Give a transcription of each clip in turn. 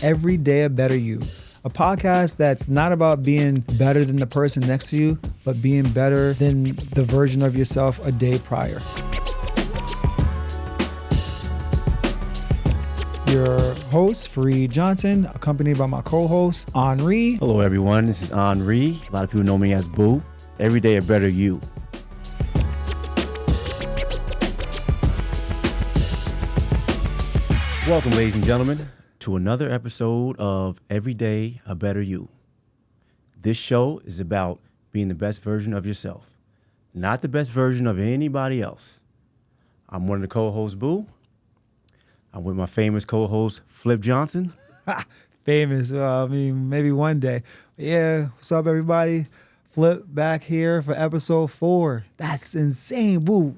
Every Day a Better You, a podcast that's not about being better than the person next to you, but being better than the version of yourself a day prior. Your host, Farid Johnson, accompanied by my co-host, Henri. Hello, everyone. This is Henri. A lot of people know me as Boo. Every Day a Better You. Welcome, ladies and gentlemen, to another episode of Every Day a Better You. This show is about being the best version of yourself, not the best version of anybody else. I'm one of the co-hosts, Boo. I'm with my famous co-host, Flip Johnson. Famous. Maybe one day. Yeah, what's up, everybody? Flip back here for episode 4. That's insane, Boo.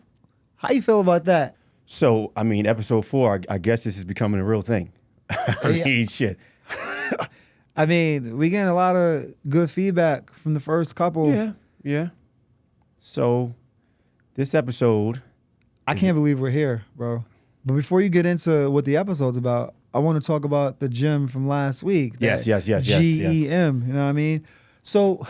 How you feel about that? So, episode 4, I guess this is becoming a real thing. Shit. We getting a lot of good feedback from the first couple. Yeah. So, this episode... I can't believe we're here, bro. But before you get into what the episode's about, I want to talk about the gym from last week. Yes. GEM, you know what I mean? So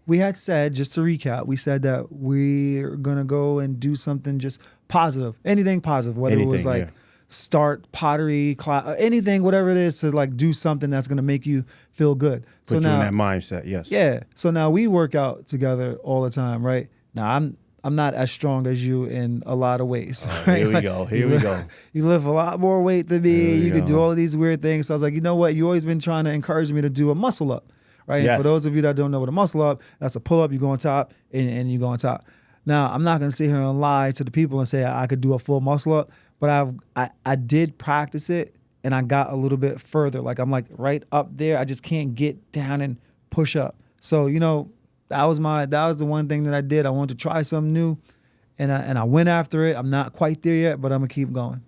we had said, just to recap, we said that we're going to go and do something just positive, anything positive, whether it was like start pottery, class, anything, whatever it is, to like do something that's going to make you feel good. Put you in that mindset, yes. Yeah. So now we work out together all the time, right? Now I'm not as strong as you in a lot of ways. Right? Here we go. You lift a lot more weight than me. You could do all of these weird things. So I was like, you know what? You always been trying to encourage me to do a muscle up, right? Yes. And for those of you that don't know what a muscle up, that's a pull up. You go on top and you go on top. Now, I'm not going to sit here and lie to the people and say I could do a full muscle up, but I did practice it and I got a little bit further. Like I'm like right up there. I just can't get down and push up. So, that was the one thing that I did. I wanted to try something new, and I went after it. I'm not quite there yet, but I'm gonna keep going.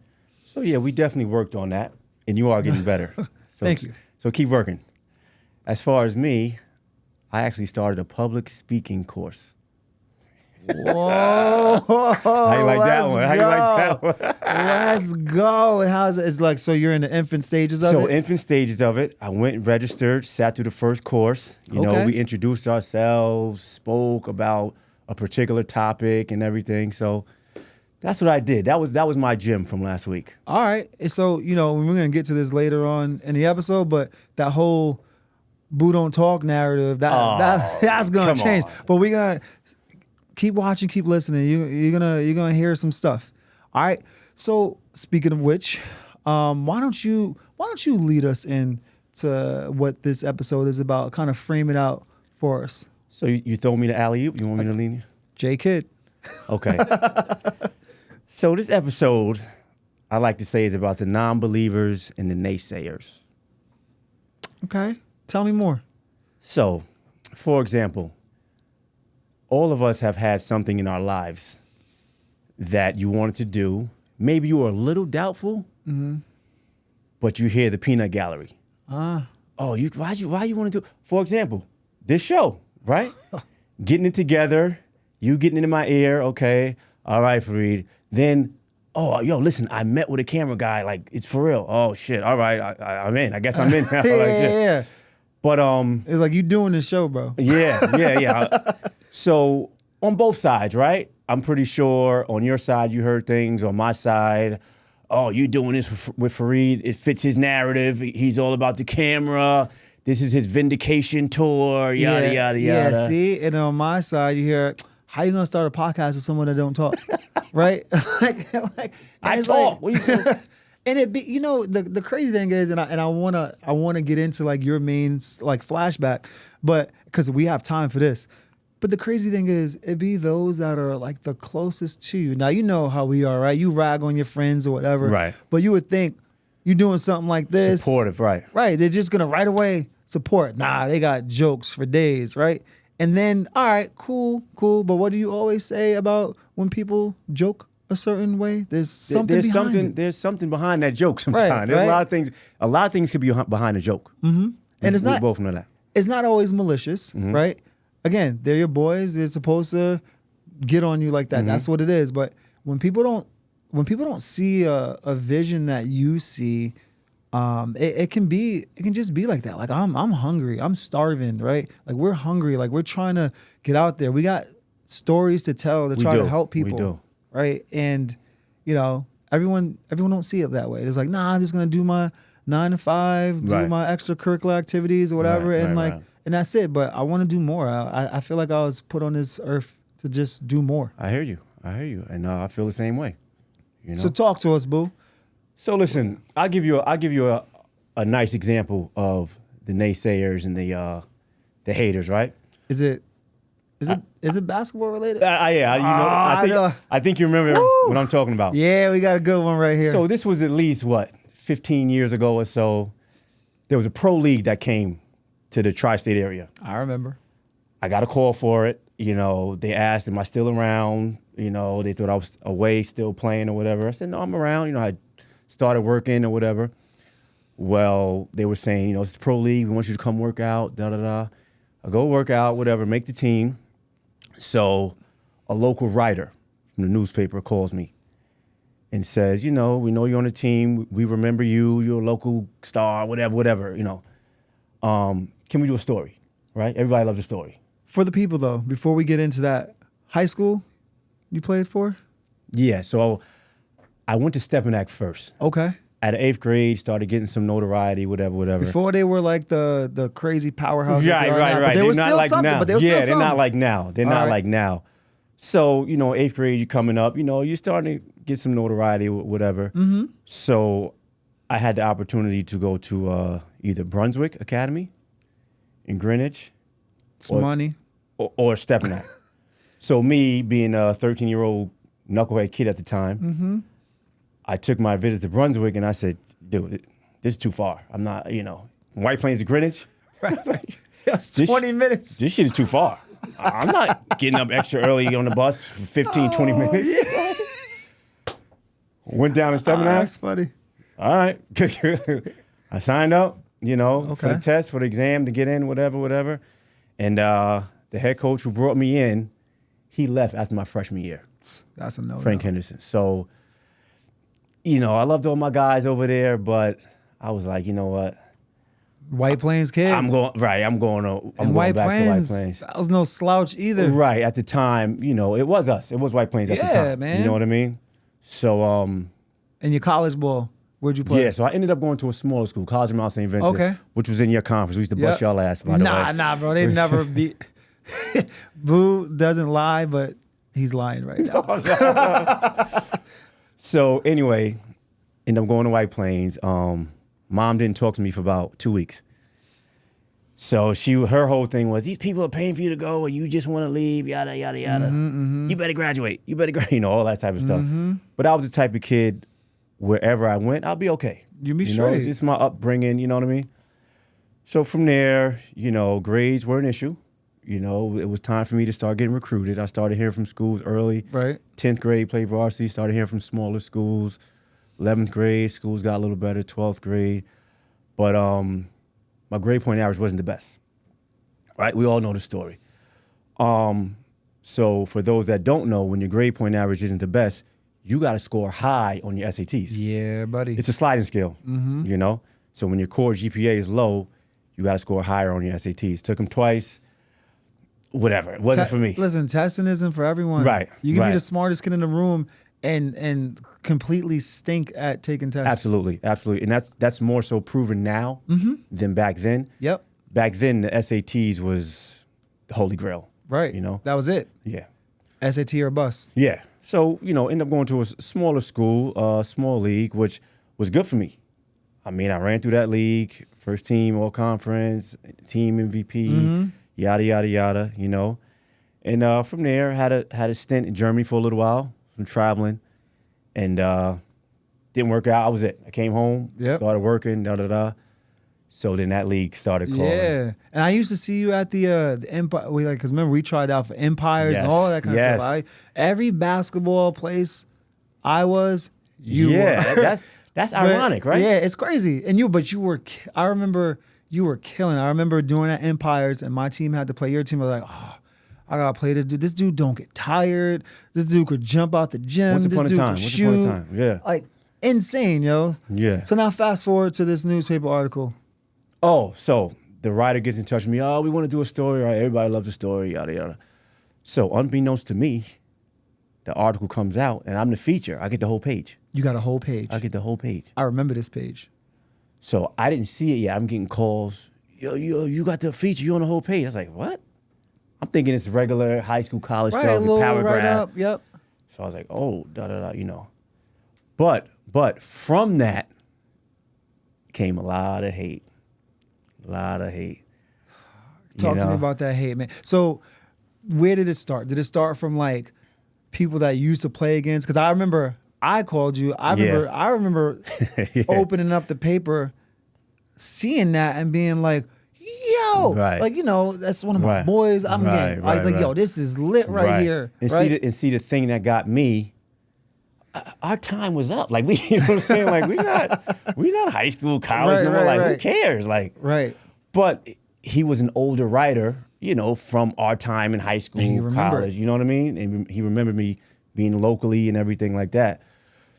So yeah, we definitely worked on that, and you are getting better. So, Thank you. So keep working. As far as me, I actually started a public speaking course. Whoa! How you like that one? Let's go. And how's it? It's like, so you're in the infant stages of it? So infant stages of it. I went and registered, sat through the first course. We introduced ourselves, spoke about a particular topic and everything. So that's what I did. That was my gym from last week. All right. So, we're going to get to this later on in the episode, but that whole Boo Don't Talk narrative, that's going to change. But we're going to keep watching, keep listening. You're gonna hear some stuff. All right. So speaking of which, why don't you lead us into what this episode is about? Kind of frame it out for us. So you throw me the alley-oop? You want me to lead you? J Kid. Okay. So this episode, I like to say, is about the non-believers and the naysayers. Okay. Tell me more. So, for example, all of us have had something in our lives that you wanted to do. Maybe you were a little doubtful, but you hear the peanut gallery. Why you want to do? For example, this show, right? Getting it together, you getting it in my ear, okay. All right, Farid. Then, listen, I met with a camera guy, like, it's for real. Oh, shit, all right, I'm in. I guess I'm in now. Yeah. But it's like you doing this show, bro. Yeah. So on both sides, right? I'm pretty sure on your side you heard things. On my side, you doing this with Farid. It fits his narrative. He's all about the camera. This is his vindication tour. Yada yada. Yeah. See, and on my side, you hear, how you gonna start a podcast with someone that don't talk, right? I talk. What you talking? And it be, the crazy thing is, and I wanna get into like your main like flashback, but because we have time for this. But the crazy thing is, it be those that are like the closest to you. Now you know how we are, right? You rag on your friends or whatever, right? But you would think you doing something like this, supportive, right? Right? They're just gonna right away support. Nah, they got jokes for days, right? And then, all right, cool. But what do you always say about when people joke a certain way? There's something behind that joke sometimes. Right, There's right? a lot of things could be behind a joke. Mm-hmm. And we both know that. It's not always malicious, right? Again, they're your boys. They're supposed to get on you like that. Mm-hmm. That's what it is. But when people don't see a vision that you see, it can just be like that. Like I'm hungry. I'm starving, right? Like we're hungry. Like we're trying to get out there. We got stories to tell to try to help people. We do. Right? And everyone don't see it that way. It's like, nah, I'm just gonna do my 9 to 5, do my extracurricular activities or whatever, and that's it. But I want to do more. I feel like I was put on this earth to just do more. I hear you, and I feel the same way. So talk to us, boo. So listen, I'll give you a nice example of the naysayers and the haters, right? Is it basketball related? I think you remember what I'm talking about. Yeah, we got a good one right here. So this was at least 15 years ago or so. There was a pro league that came to the tri-state area. I remember. I got a call for it. They asked, am I still around? They thought I was away, still playing or whatever. I said, no, I'm around. I started working or whatever. Well, they were saying, it's pro league. We want you to come work out, da-da-da. I go work out, whatever, make the team. So a local writer from the newspaper calls me and says, we know you're on the team. We remember you. You're a local star, whatever. Can we do a story, right? Everybody loves a story. For the people, though, before we get into that, high school you played for? Yeah, so I went to Stepinac first. Okay. At 8th grade, started getting some notoriety, whatever. Before they were like the crazy powerhouse. Right. But they were still something. Now. But they were still something. They're not like now. They're not like now. So, 8th grade, you're coming up, you're starting to get some notoriety, whatever. Mm-hmm. So I had the opportunity to go to either Brunswick Academy in Greenwich. It's money. Or Stepinac. So me being a 13-year-old knucklehead kid at the time, I took my visit to Brunswick and I said, dude, this is too far. I'm not, White Plains to Greenwich. Right. That's 20 minutes. This shit is too far. I'm not getting up extra early on the bus for 15, 20 minutes. Yeah. Went down to Stepinac. That's funny. All right. I signed up, for the test, for the exam to get in, whatever. And the head coach who brought me in, he left after my freshman year. That's a no. Frank Henderson. So, I loved all my guys over there, but I was like, you know what? White Plains kid. I'm going back to White Plains. That was no slouch either. Right. At the time, it was us. It was White Plains at the time. Yeah, man. You know what I mean? So, and your college ball, where'd you play? Yeah, so I ended up going to a smaller school, College of Mount St. Vincent, which was in your conference. We used to bust y'all ass, by the way. Nah, bro. They never beat. Boo doesn't lie, but he's lying right now. So anyway, ended up going to White Plains. Mom didn't talk to me for about 2 weeks. So her whole thing was, these people are paying for you to go and you just want to leave, yada, yada, yada. You better graduate. All that type of stuff. But I was the type of kid, wherever I went, I'll be okay. You be straight. Just my upbringing, you know what I mean? So from there, grades were an issue. It was time for me to start getting recruited. I started hearing from schools early. Right. 10th grade, played varsity, started hearing from smaller schools. 11th grade, schools got a little better, 12th grade. But my grade point average wasn't the best. Right? We all know the story. So for those that don't know, when your grade point average isn't the best, you got to score high on your SATs. Yeah, buddy. It's a sliding scale, So when your core GPA is low, you got to score higher on your SATs. Took them twice. Whatever. It wasn't for me. Listen, testing isn't for everyone. Right. You can be the smartest kid in the room and completely stink at taking tests. Absolutely. And that's more so proven now than back then. Yep. Back then, the SATs was the holy grail. Right. That was it. Yeah. SAT or bust. Yeah. So, ended up going to a smaller school, small league, which was good for me. I mean, I ran through that league, first team, all conference, team MVP, yada, yada, yada, And from there, had a stint in Germany for a little while, some traveling, and didn't work out. I was it. I came home, started working, da-da-da. So then that league started calling. Yeah, and I used to see you at the Empire. Because remember we tried out for Empires and all that kind of stuff. Every basketball place I was, you were. That's ironic, right? Yeah, it's crazy. And you were. I remember you were killing. I remember doing at Empires, and my team had to play your team. I was like, oh, I gotta play this dude. This dude don't get tired. This dude could jump out the gym. Once upon a time. Yeah. insane, yo. Yeah. So now fast forward to this newspaper article. Oh, so the writer gets in touch with me. Oh, we want to do a story. Right? Everybody loves a story, yada, yada. So unbeknownst to me, the article comes out and I'm the feature. I get the whole page. You got a whole page. I get the whole page. I remember this page. So I didn't see it yet. I'm getting calls. Yo, you got the feature. You on the whole page. I was like, what? I'm thinking it's regular high school, college Right, stuff, a little paragraph. right up. Yep. So I was like, oh, da-da-da, you know. But from that came a lot of hate. A lot of hate. Talk to me about that hate, man. So where did it start? Did it start from like people that used to play against? Because I remember I called you. I remember Yeah. opening up the paper, seeing that and being like, yo, Right. like, you know, that's one of my Right. boys. I'm Right, getting, I was right, like, yo, right. this is lit right here. And right? see the thing that got me, our time was up. Like you know what I'm saying? Like we're not high school, college, Right, no more. right, Like who right. cares? Like Right. But he was an older writer, you know, from our time in high school, remembered. college, you know what I mean? And he remembered me being locally and everything like that.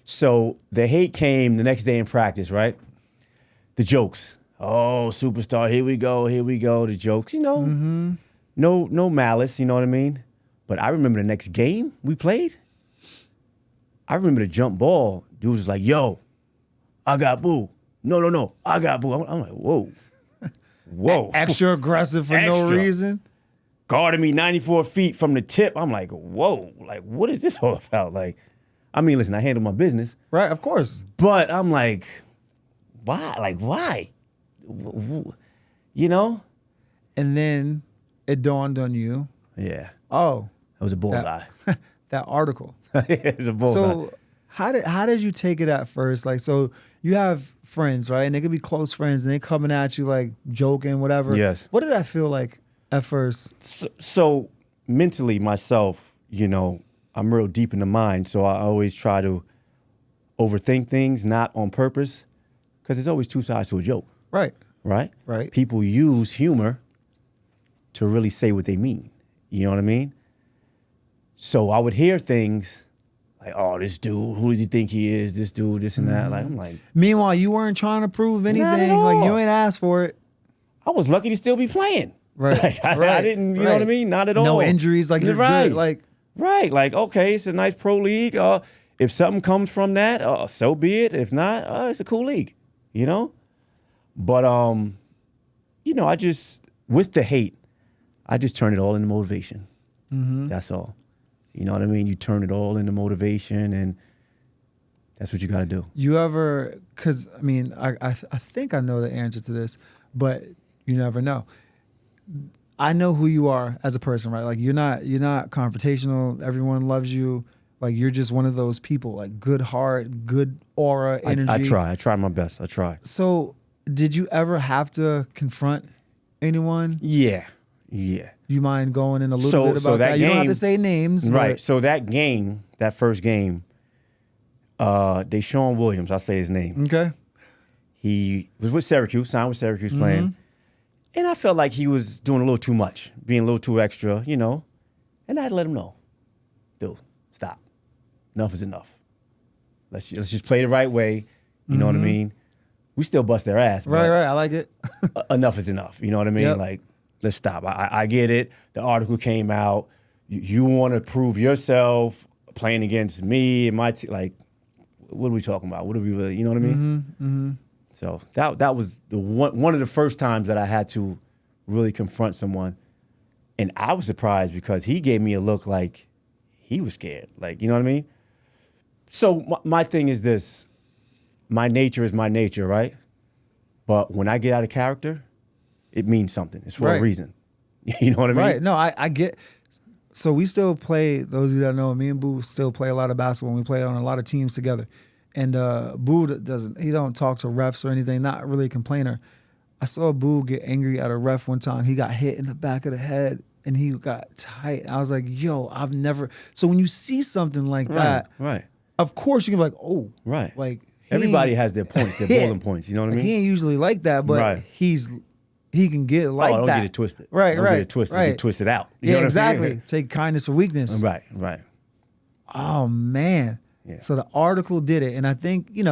So the hate came the next day in practice, right? The jokes. Oh, superstar, here we go, the jokes, you know. Mm-hmm. No malice, you know what I mean? But I remember the next game we played. I remember the jump ball. Dude was like, yo, I got boo. No, I got boo. I'm like, whoa. Whoa. Extra aggressive for no Extra. reason. Guarding me 94 feet from the tip. I'm like, whoa. Like, what is this all about? Like, I mean, listen, I handle my business. Right, of course. But I'm like, why? Like, why? You know? And then it dawned on you, Yeah. oh, It was a bullseye. that article. It was a bullseye. So how did you take it at first? Like, so you have friends, right? And they could be close friends and they coming at you like joking, whatever. Yes. What did that feel like at first? So mentally myself, you know, I'm real deep in the mind. So I always try to overthink things, not on purpose, because there's always two sides to a joke, Right. right? Right. People use humor to really say what they mean. You know what I mean? So I would hear things like, oh, this dude, who does he think he is? This dude, this and that. Like, I'm like, Meanwhile, you weren't trying to prove anything. at Like, you all. ain't asked for it. I was lucky to still be playing. Right. Like, I Right. didn't, you know what I Right. mean? Not at all. No injuries. Like, you're right. good. Like, Right. Like, okay, it's a nice pro league. If something comes from that, so be it. If not, it's a cool league, you know? But, you know, with the hate, I just turn it all into motivation. mm-hmm. That's all. You know what I mean? You turn it all into motivation, and that's what you got to do. You ever, because, I mean, I think I know the answer to this, but you never know. I know who you are as a person, right? Like, you're not confrontational. Everyone loves you. Like, you're just one of those people, like good heart, good aura, energy. I try my best. I try. So did you ever have to confront anyone? Yeah. You mind going in a little bit about that? You don't have to say names. Right. But So that first game, Deshaun Williams, I'll say his name. okay. He was with Syracuse, signed with Syracuse playing. And I felt like he was doing a little too much, being a little too extra, you know. And I had to let him know, dude, stop. Enough is enough. Let's just play the right way. You know what I mean? We still bust their ass. Right, but right. I like it. enough is enough. You know what I mean? Yep. Like, let's stop. I get it. The article came out. You want to prove yourself playing against me and my team. Like, what are we talking about? What are we really, you know what I mean? So that was the one of the first times that I had to really confront someone. And I was surprised because he gave me a look like he was scared. Like, you know what I mean? So my thing is this. My nature is my nature, right? But when I get out of character, it means something. It's for a Right. reason. You know what I mean? Right. No, I get. So we still play. Those of you that know, me and Boo still play a lot of basketball. And we play on a lot of teams together. And Boo doesn't. He don't talk to refs or anything. Not really a complainer. I saw Boo get angry at a ref one time. He got hit in the back of the head and he got tight. I was like, yo, I've never. So when you see something like that, Right. of course you can be like, oh, Right. like Everybody has their points, their Yeah. bowling points. You know what I mean? He ain't usually like that, but Right. he can get like don't that. get it twisted. Right, don't right. get it twisted. Right. Get twisted out. You Yeah, know what I exactly. mean? Take kindness for weakness. Right, right. Oh man. Yeah. So the article did it, and I think you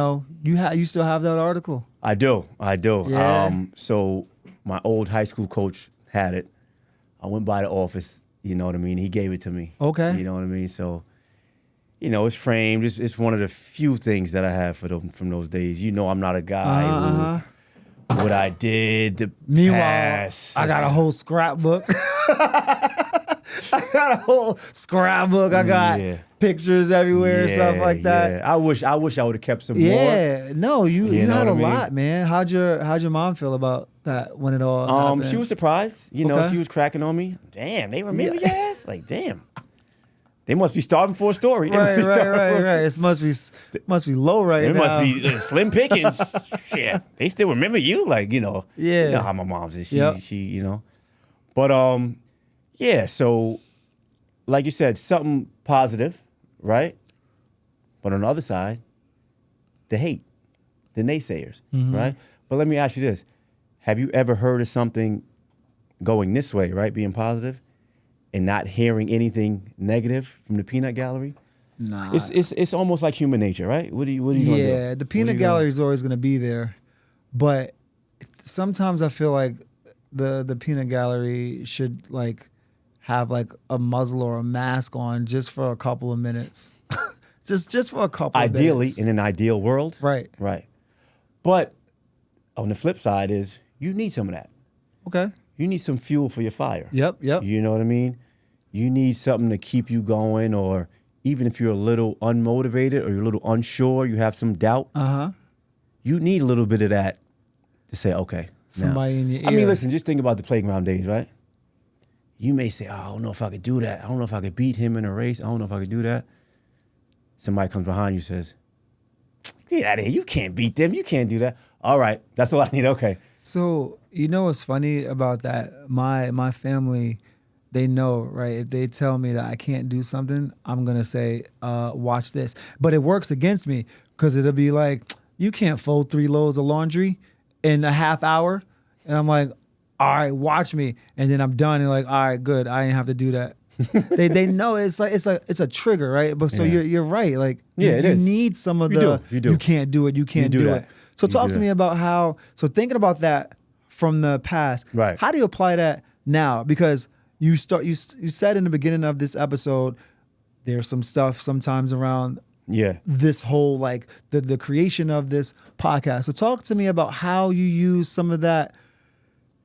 still have that article. I do. Yeah. So my old high school coach had it. I went by the office. You know what I mean? He gave it to me. Okay. You know what I mean? So, it's framed. It's one of the few things that I have from those days. I'm not a guy who what I did. The Meanwhile, past. I got a whole scrapbook. I got a whole scrapbook. I got pictures everywhere and stuff like that. Yeah. I wish I would have kept some more. Yeah, no, you had a what I mean? lot, man. How'd your mom feel about that when it all happened? She was surprised. Okay. She was cracking on me. Damn, they remember your ass? Like, damn. They must be starving for a story. Right. It must be low right now. It must be slim pickings. Shit, they still remember you. Like, Yeah. You know how my mom's is. She. But yeah. So, like you said, something positive, right? But on the other side, the hate, the naysayers, right? But let me ask you this: have you ever heard of something going this way, right? Being positive, and not hearing anything negative from the peanut gallery? Nah. It's almost like human nature, right? What are you gonna do? Yeah, the peanut gallery is always gonna be there, but sometimes I feel like the peanut gallery should like have like a muzzle or a mask on just for a couple of minutes, just for a couple. Ideally, of minutes. in an ideal world, Right. But on the flip side is you need some of that. Okay. You need some fuel for your fire. Yep. You know what I mean? You need something to keep you going, or even if you're a little unmotivated or you're a little unsure, you have some doubt. You need a little bit of that to say, okay. Somebody in your ear. I mean, listen, just think about the playground days, right? You may say, I don't know if I could do that. I don't know if I could beat him in a race. I don't know if I could do that. Somebody comes behind you and says, get out of here. You can't beat them. You can't do that. All right. That's all I need. Okay. So, what's funny about that? My family, they know, right? If they tell me that I can't do something, I'm going to say, watch this. But it works against me because it'll be like, you can't fold 3 loads of laundry in a half hour. And I'm like, all right, watch me. And then I'm done. And like, all right, good. I didn't have to do that. they know it's a trigger, right? But so you're right. Like you need some of you can't do it. You can't do it. So talk to me about how. So thinking about that from the past, right? How do you apply that now? Because you said in the beginning of this episode, there's some stuff sometimes around this whole like the creation of this podcast. So talk to me about how you use some of that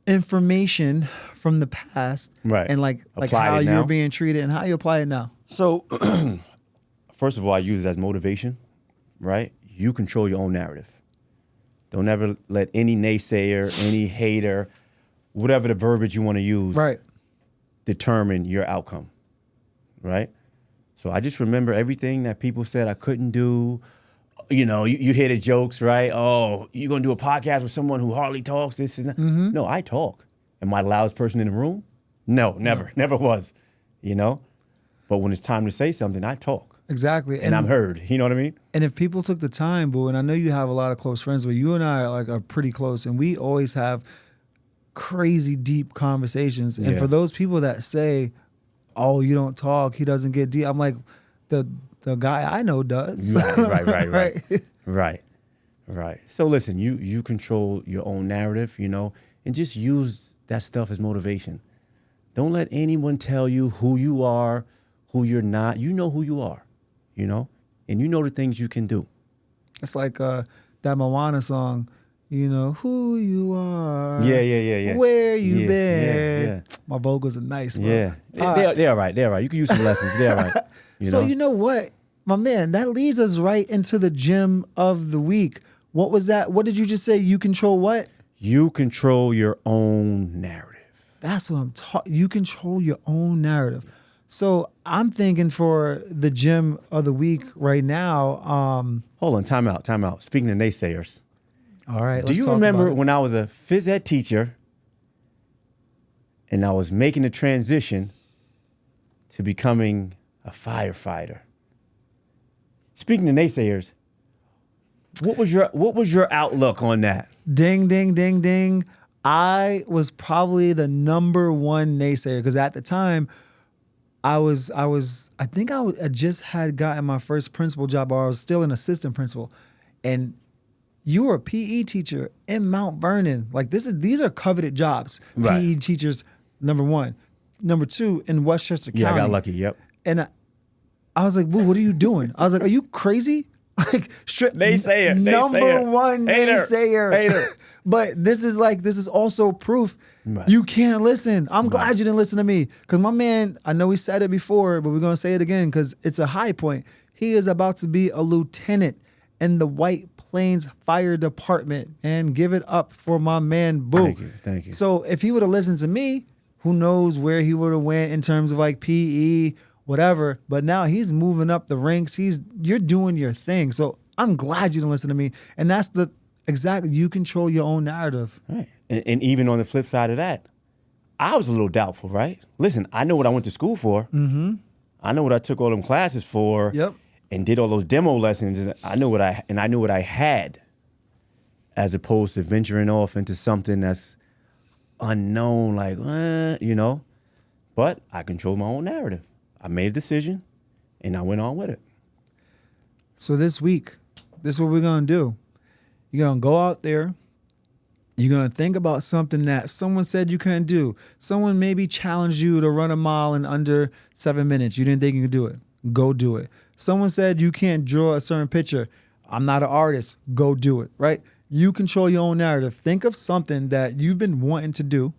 information from the past, right? And like how you're being treated and how you apply it now. So first of all, I use it as motivation, right? You control your own narrative. Don't ever let any naysayer, any hater, whatever the verbiage you want to use, right, determine your outcome, right? So I just remember everything that people said I couldn't do. You hear the jokes, right? Oh, you're going to do a podcast with someone who hardly talks, this is not. No, I talk. Am I the loudest person in the room? No, never was, But when it's time to say something, I talk. Exactly. And I'm heard, you know what I mean? And if people took the time, boo, and I know you have a lot of close friends, but you and I are pretty close, and we always have crazy deep conversations. And for those people that say, oh, you don't talk, he doesn't get deep, I'm like, the guy I know does. Right. So listen, you control your own narrative, and just use that stuff as motivation. Don't let anyone tell you who you are, who you're not. You know who you are, and you know the things you can do. It's like that Moana song, who you are. Yeah. Where you been. Yeah. My vocals are nice, bro. Yeah. They're all right. You can use some lessons. They're all right. So you know what, my man, that leads us right into the gem of the week. What was that? What did you just say? You control what? You control your own narrative. That's what I'm talking. You control your own narrative. So I'm thinking for the gem of the week right now. Hold on, time out. Speaking of naysayers. All right. Do you remember when I was a phys ed teacher and I was making the transition to becoming a firefighter? Speaking of naysayers, what was your outlook on that? Ding, ding, ding, ding. I was probably the number one naysayer because at the time, I think I just had gotten my first principal job, or I was still an assistant principal, and you were a PE teacher in Mount Vernon. Like these are coveted jobs. Right. PE teachers, number one. Number two, in Westchester County. Yeah, I got lucky. Yep. And I was like, "Boo, what are you doing?" I was like, "Are you crazy?" Like Naysayer. Number one Hater. naysayer. Hater. But this is also proof you can't listen. I'm glad you didn't listen to me, because my man, I know we said it before, but we're gonna say it again because it's a high point. He is about to be a lieutenant in the White Plains Fire Department, and give it up for my man Boo. Thank you. So if he would have listened to me, who knows where he would have went in terms of like PE, whatever. But now he's moving up the ranks. You're doing your thing. So I'm glad you didn't listen to me. And that's you control your own narrative. Right. And even on the flip side of that, I was a little doubtful, right? Listen, I know what I went to school for. Mm-hmm. I know what I took all them classes for. Yep. And did all those demo lessons. And I knew what I had, as opposed to venturing off into something that's unknown, like, But I controlled my own narrative. I made a decision, and I went on with it. So this week, this is what we're going to do. You're going to go out there. You're going to think about something that someone said you couldn't do. Someone maybe challenged you to run a mile in under 7 minutes. You didn't think you could do it. Go do it. Someone said you can't draw a certain picture. I'm not an artist. Go do it, right? You control your own narrative. Think of something that you've been wanting to do.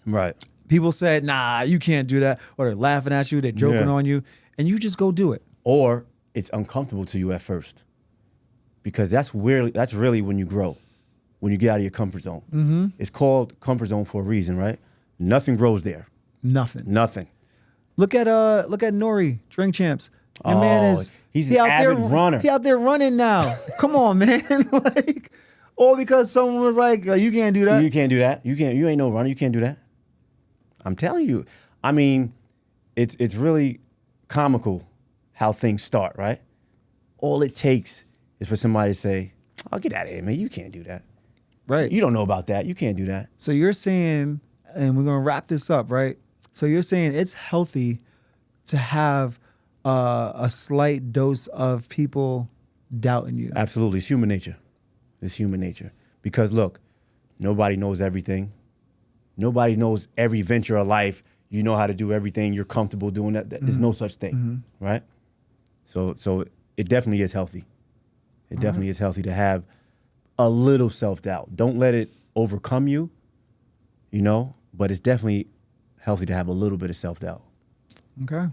Right. People said, nah, you can't do that. Or they're laughing at you. They're joking on you. And you just go do it. Or it's uncomfortable to you at first. Because that's really when you grow. When you get out of your comfort zone. Mm-hmm. It's called comfort zone for a reason, right? Nothing grows there. Nothing. Look at Nori, Drink Champs. Your man is he's an avid runner. He out there running now. Come on, man. Like, all because someone was like, you can't do that. You can't do that. You ain't no runner. You can't do that. I'm telling you. I mean, it's really comical how things start, right? All it takes is for somebody to say, "Oh, get out of here, man. You can't do that." Right. You don't know about that. You can't do that. So you're saying, and we're going to wrap this up, right? So you're saying it's healthy to have a slight dose of people doubting you. Absolutely. It's human nature. It's human nature. Because look, nobody knows everything. Nobody knows every venture of life. You know how to do everything. You're comfortable doing that. There's no such thing, right? So it definitely is healthy. It definitely is healthy to have a little self-doubt. Don't let it overcome you, but it's definitely healthy to have a little bit of self-doubt. Okay.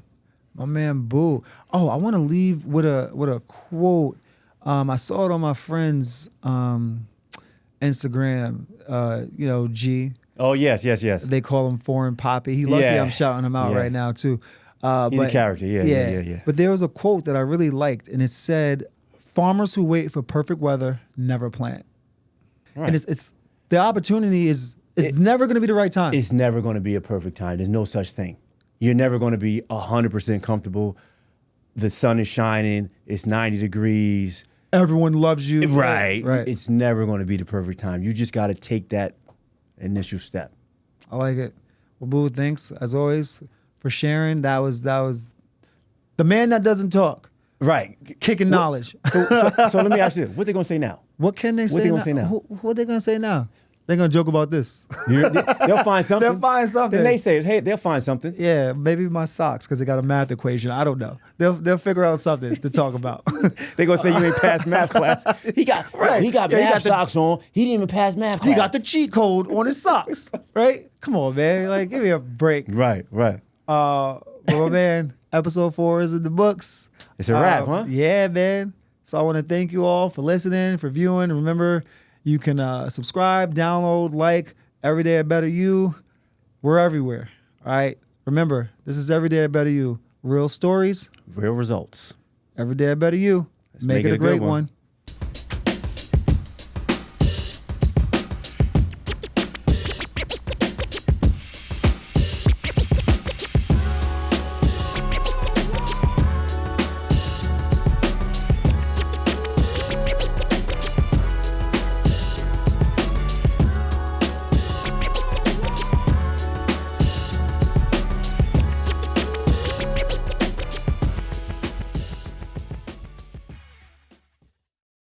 My man Boo. Oh, I want to leave with a quote. I saw it on my friend's Instagram, G. Oh, yes. They call him Foreign Poppy. He lucky I'm shouting him out right now, too. He's a character, yeah. But there was a quote that I really liked, and it said, "Farmers who wait for perfect weather never plant." Right. And it's the opportunity is never going to be the right time. It's never going to be a perfect time. There's no such thing. You're never going to be 100% comfortable. The sun is shining. It's 90 degrees. Everyone loves you. Right. It's never going to be the perfect time. You just got to take that initial step. I like it. Well, Boo, thanks as always for sharing. That was the man that doesn't talk. Right. Kicking knowledge. So let me ask you, what they going to say now? What can they say? What they going to say now? What are they going to say now? They're going to joke about this. They'll find something. They'll find something. Then they say, hey, they'll find something. Yeah, maybe my socks because they got a math equation. I don't know. They'll figure out something to talk about. They're going to say you ain't passed math class. He got math socks on. He didn't even pass math class. He got the cheat code on his socks, right? Come on, man. Like, give me a break. Right. Well, man, episode 4 is in the books. It's a wrap, huh? Yeah, man. So I want to thank you all for listening, for viewing. Remember, you can subscribe, download, like Every Day a Better You. We're everywhere. All right. Remember, this is Every Day a Better You. Real stories, real results. Every Day a Better You. Make it a great one.